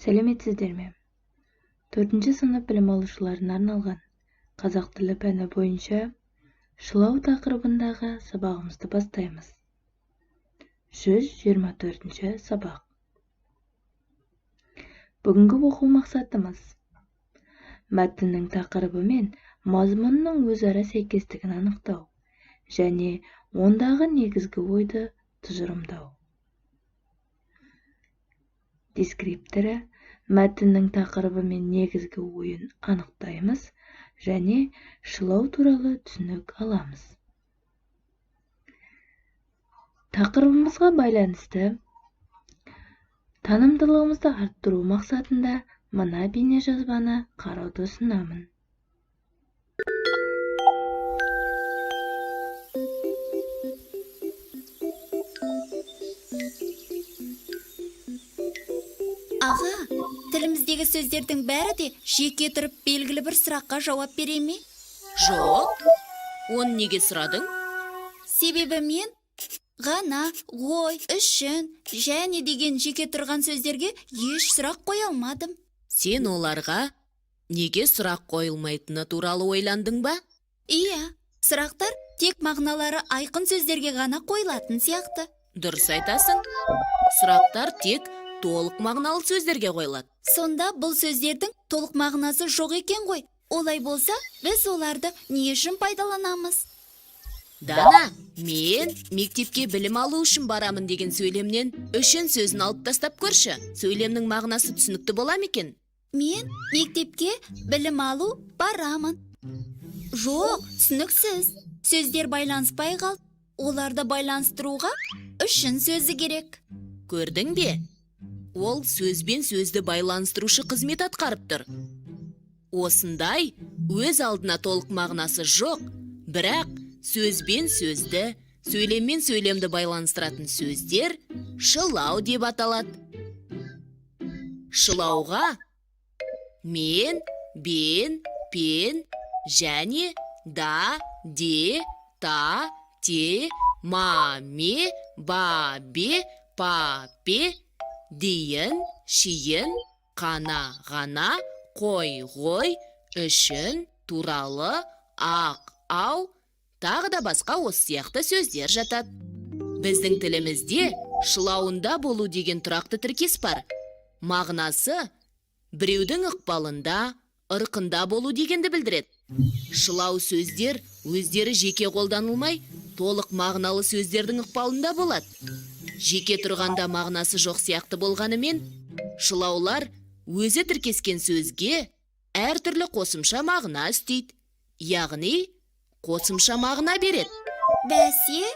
Сәлеметсіздер ме? 4-ші сынып білім алушыларына арналған қазақ тілі пәні бойынша шылау тақырыбындағы сабағымызды бастаймыз. 124-ші сабақ. Бүгінгі оқу мақсатымыз мәтіннің тақырыбы мен мазмұнының өзара сәйкестігін анықтау және ондағы негізгі ойды тұжырымдау. Дескрипторы мәтіннің тақырыбы мен негізгі ойын анықтаймыз және шылау туралы түсінік аламыз. Тақырыбымызға байланысты танымдылығымызды арттыру мақсатында мына бейнежазбаны қарауды ұсынамын. Аға, тіліміздегі сөздердің бәрі де жеке тұрып белгілі бір сұраққа жауап бере ме? Жоқ. Оны неге сұрадың? Себебі мен ғана, ғой, үшін, және деген жеке тұрған сөздерге еш сұрақ қоя алмадым. Сен оларға неге сұрақ қойылмайтыны туралы ойландың ба? Иә, сұрақтар тек мағыналары айқын сөздерге ғана қойылатын сияқты. Дұрыс айтасың. Сұрақтар тек толық мағыналы сөздерге қойылады. Сонда бұл сөздердің толық мағынасы жоқ екен ғой. Олай болса, біз оларды не үшін пайдаланамыз? Дана, мен мектепке білім алу үшін барамын деген сөйлемнен үшін сөзін алып тастап көрші. Сөйлемнің мағынасы түсінікті бола ма екен? Мен мектепке білім алу барамын. Жоқ, түсініксіз. Сөздер байланыспай қалды. Оларды байланыстыруға үшін сөзі керек. Көрдің бе? Ол сөзбен сөзді байланыстырушы қызмет атқарып тұр. Осындай өз алдына толық мағынасы жоқ, бірақ сөзбен сөзді, сөйлеммен сөйлемді байланыстыратын сөздер шылау деп аталады. Шылауға мен, бен, пен, және, да, де, та, те, ма, ме, ба, бе, па, пе, дейін, шейін, қана, ғана, қой, ғой, үшін, туралы, ақ, ау, тағы да басқа осы сияқты сөздер жатады. Біздің тілімізде шылауында болу деген тұрақты тіркес бар. Мағынасы біреудің ықпалында, ырқында болу дегенді білдіреді. Шылау сөздер өздері жеке қолданылмай, толық мағыналы сөздердің ықпалында болады. Жеке тұрғанда мағынасы жоқ сияқты болғанымен, шылаулар өзі тіркескен сөзге әртүрлі қосымша мағына үстейді. Яғни, қосымша мағына береді. Бәсе,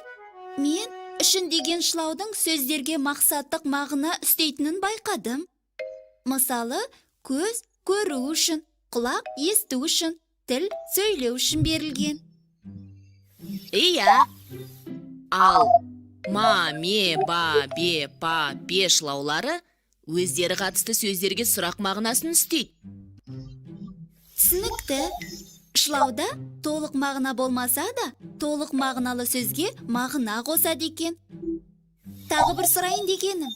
мен үшін деген шылаудың сөздерге мақсаттық мағына үстейтінін байқадым. Мысалы, көз көру үшін, құлақ есту үшін, тіл сөйлеу үшін берілген. Иә. Ал ма, ме, ба, бе, па, пе шылаулары өздері қатысты сөздерге сұрақ мағынасын үстейді. Түсінікті. Шылауда толық мағына болмаса да, толық мағыналы сөзге мағына қосады екен. Тағы бір сұрайын дегенім.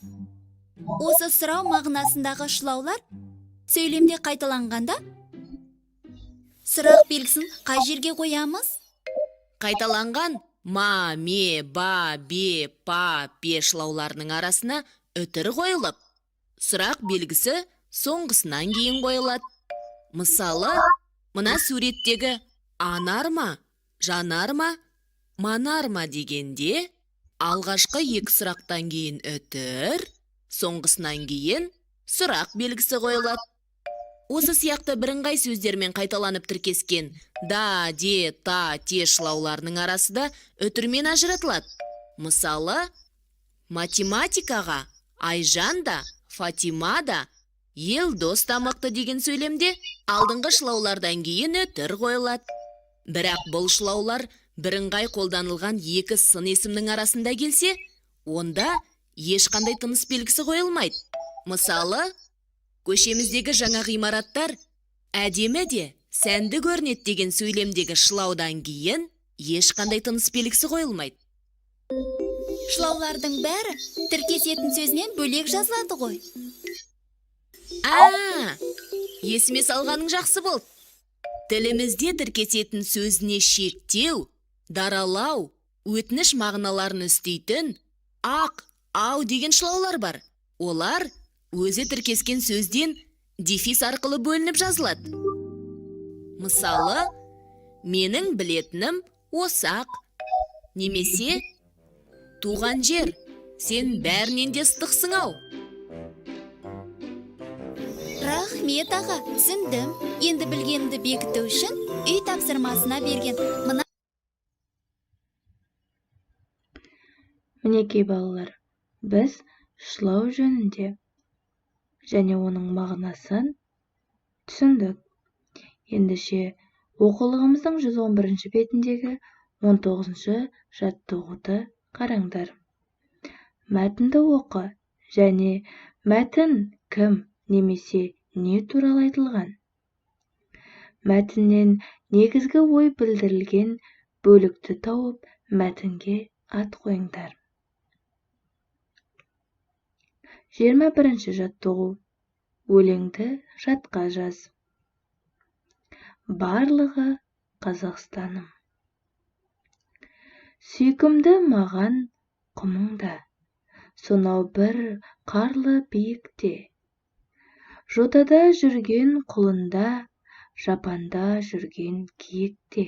Осы сұрау мағынасындағы шылаулар сөйлемде қайталанғанда сұрақ белгісін қай жерге қоямыз? Қайталанған ма, ме, ба, бе, па, пе шылауларының арасына үтір қойылып, сұрақ белгісі соңғысынан кейін қойылады. Мысалы, мына суреттегі анар ма, жанар ма, манар ма дегенде алғашқы екі сұрақтан кейін үтір, соңғысынан кейін сұрақ белгісі қойылады. Осы сияқты бірыңғай сөздермен қайталанып тіркескен да, де, та, те шылауларының арасы да үтірмен ажыратылады. Мысалы, математикаға Айжан да, Фатима да, Елдос та мықты деген сөйлемде алдыңғы шылаулардан кейін үтір қойылады. Бірақ бұл шылаулар бірыңғай қолданылған екі сын есімнің арасында келсе, онда ешқандай тыныс белгісі қойылмайды. Мысалы, көшеміздегі жаңа ғимараттар әдемі де, сәнді көрінеді деген сөйлемдегі шылаудан кейін ешқандай тыныс белгісі қойылмайды. Шылаулардың бәрі тіркесетін сөзінен бөлек жазылады ғой. Есіме салғаның жақсы болды. Тілімізде тіркесетін сөзіне шектеу, даралау, өтініш мағыналарын үстейтін ақ, ау деген шылаулар бар. Олар өзі тіркескен сөзден дефис арқылы бөлініп жазылады. Мысалы, менің білетінім осақ, немесе туған жер, сен бәрінен де ыстықсың ау. Рахмет аға, түсіндім. Енді білгенімді бекіту үшін үй тапсырмасына берген. Мінекей балалар, біз шылау жөнінде және оның мағынасын түсіндік. Ендеше оқулығымыздың 111 бетіндегі 19-шы жаттығуды қараңдар. Мәтінді оқы және мәтін кім немесе не туралы айтылған? Мәтіннен негізгі ой білдірілген бөлікті тауып, мәтінге ат қойыңдар. 21-ші жаттығу. Өлеңді жатқа жаз. Барлығы Қазақстаным. Сүйкімді маған құмыңда, сонау бір қарлы биікте. Жотада жүрген құлында, жапанда жүрген киікте.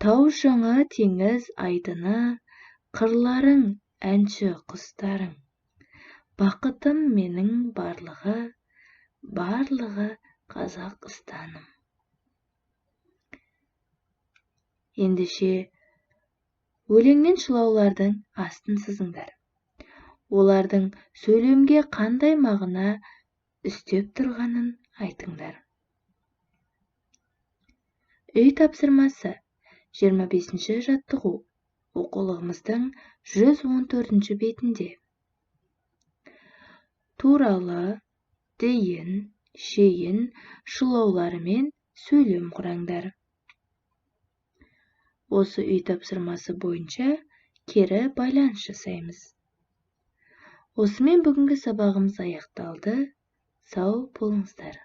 Тау шыңы теңіз айдыны, қырларың әнші құстарың. Бақытым менің барлығы, барлығы Қазақстаным. Ендеше өлеңнен шылаулардың астын сызыңдар. Олардың сөйлемге қандай мағына үстеп тұрғанын айтыңдар. Үй тапсырмасы 25-ші жаттығу оқулығымыздың 114-ші бетінде. Туралы, дейін, шейін шылауларымен сөйлем құраңдар. Осы үй тапсырмасы бойынша кері байланыс жасаймыз. Осымен бүгінгі сабағымыз аяқталды. Сау болыңыздар.